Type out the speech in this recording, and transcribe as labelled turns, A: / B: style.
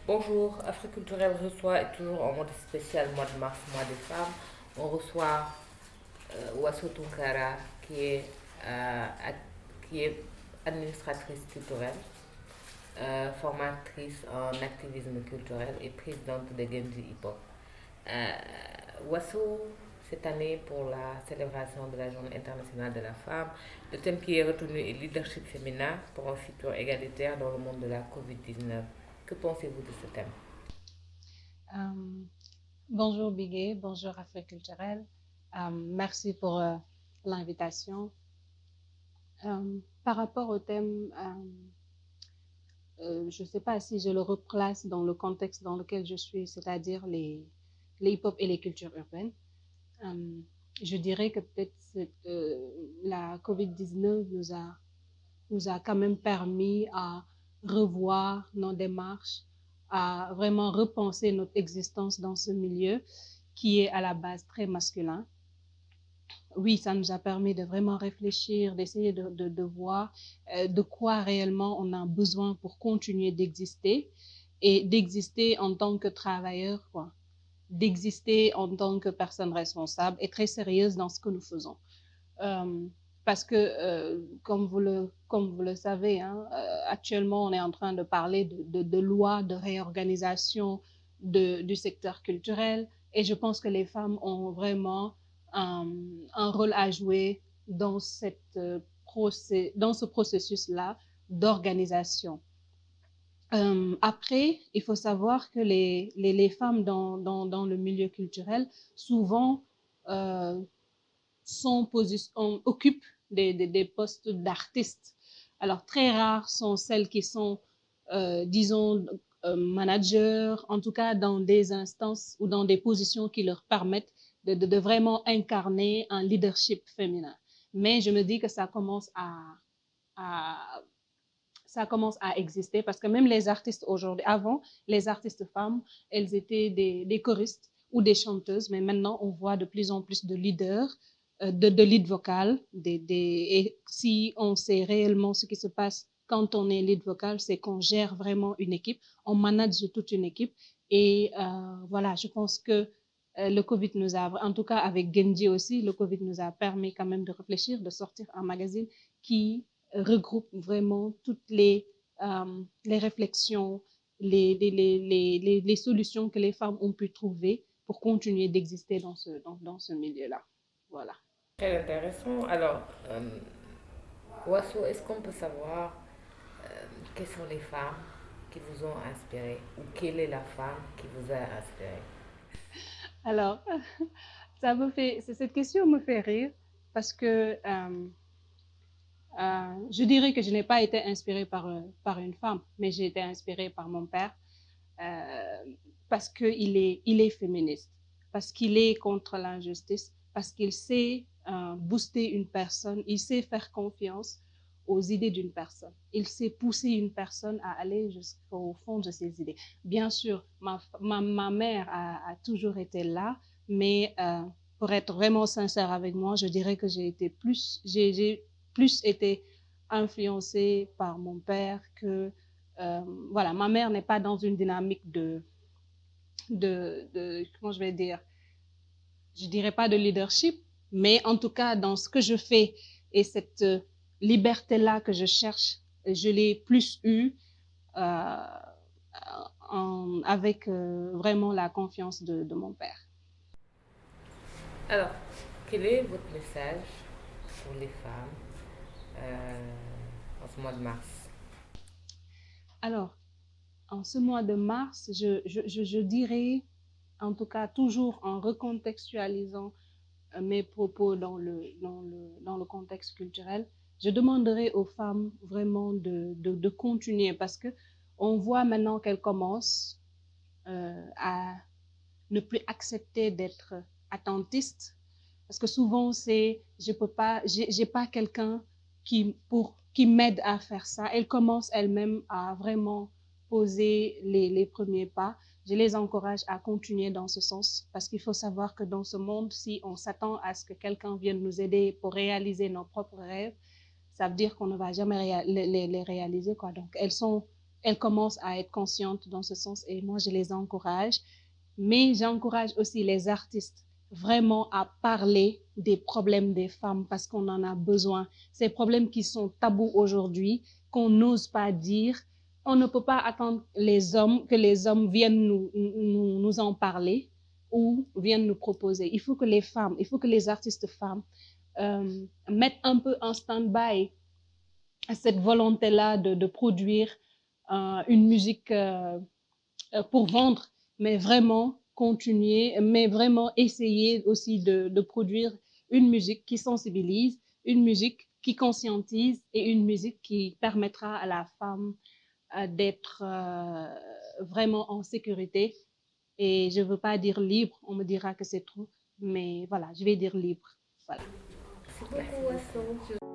A: Bonjour, Africulturel reçoit, et toujours en mode spécial mois de mars, mois des femmes, on reçoit Wasso Tunkara qui est administratrice culturelle, formatrice en activisme culturel et présidente de Genji Hip Hop. Wasso, cette année, pour la célébration de la Journée internationale de la femme, le thème qui est retenu est leadership féminin pour un futur égalitaire dans le monde de la COVID-19. Que pensez-vous de ce thème?
B: Euh, Bonjour Bigué, bonjour Afrique culturelle. Merci pour l'invitation. Par rapport au thème, je ne sais pas si je le replace dans le contexte dans lequel je suis, c'est-à-dire les hip-hop et les cultures urbaines. Euh, je dirais que peut-être la COVID-19 nous a quand même permis à revoir nos démarches, à vraiment repenser notre existence dans ce milieu qui est à la base très masculin. Oui, ça nous a permis de vraiment réfléchir, d'essayer de voir de quoi réellement on a besoin pour continuer d'exister et d'exister en tant que travailleur, quoi, d'exister en tant que personne responsable et très sérieuse dans ce que nous faisons. Euh, Parce que, comme vous le savez, hein, actuellement, on est en train de parler de lois de réorganisation du secteur culturel et je pense que les femmes ont vraiment un rôle à jouer dans, dans ce processus-là d'organisation. Après, il faut savoir que les femmes dans le milieu culturel, souvent, euh, occupent des postes d'artistes. Alors, très rares sont celles qui sont, disons, managers, en tout cas dans des instances ou dans des positions qui leur permettent de vraiment incarner un leadership féminin. Mais je me dis que à ça commence à exister parce que même les artistes aujourd'hui, avant, les artistes femmes, elles étaient des choristes ou des chanteuses, mais maintenant, on voit de plus en plus de leaders, de lead vocal. Et si on sait réellement ce qui se passe quand on est lead vocal, c'est qu'on gère vraiment une équipe, on manage toute une équipe. Et voilà, je pense que le Covid nous a, en tout cas avec Genji aussi, le Covid nous a permis quand même de réfléchir, de sortir un magazine qui regroupe vraiment toutes les réflexions, les solutions que les femmes ont pu trouver pour continuer d'exister dans ce milieu-là. Voilà.
A: Très intéressant. Alors, Wasso, est-ce qu'on peut savoir quelles sont les femmes qui vous ont inspiré ou quelle est la femme qui vous a inspiré?
B: Alors, cette question me fait rire parce que je dirais que je n'ai pas été inspirée par une femme, mais j'ai été inspirée par mon père euh, parce il est féministe, parce qu'il est contre l'injustice, parce qu'il sait booster une personne, il sait faire confiance aux idées d'une personne. Il sait pousser une personne à aller jusqu'au fond de ses idées. Bien sûr, ma mère a toujours été là, mais pour être vraiment sincère avec moi, je dirais que j'ai plus été influencée par mon père que voilà, ma mère n'est pas dans une dynamique comment je vais dire, je dirais pas de leadership, mais en tout cas dans ce que je fais et cette liberté-là que je cherche, je l'ai plus eue euh, avec vraiment la confiance de mon père.
A: Alors, quel est votre message pour les femmes en ce mois de mars?
B: Alors, en ce mois de mars, je dirais, en tout cas toujours en recontextualisant mes propos dans le contexte culturel, je demanderai aux femmes vraiment de continuer parce que on voit maintenant qu'elles commencent à ne plus accepter d'être attentistes parce que souvent c'est je peux pas j'ai pas quelqu'un qui m'aide à faire ça. Elles commencent elles-mêmes à vraiment poser les premiers pas. Je les encourage à continuer dans ce sens parce qu'il faut savoir que dans ce monde, si on s'attend à ce que quelqu'un vienne nous aider pour réaliser nos propres rêves, ça veut dire qu'on ne va jamais les réaliser, quoi. Donc, elles commencent à être conscientes dans ce sens et moi, je les encourage. Mais j'encourage aussi les artistes vraiment à parler des problèmes des femmes parce qu'on en a besoin. Ces problèmes qui sont tabous aujourd'hui, qu'on n'ose pas dire. On ne peut pas attendre que les hommes viennent nous en parler ou viennent nous proposer. Il faut que les artistes femmes mettent un peu en stand-by cette volonté-là de produire une musique pour vendre, mais vraiment continuer, mais vraiment essayer aussi de produire une musique qui sensibilise, une musique qui conscientise et une musique qui permettra à la femme d'être vraiment en sécurité. Et je ne veux pas dire libre, on me dira que c'est trop, mais voilà, je vais dire libre. Voilà.
C: Merci beaucoup, Wasso.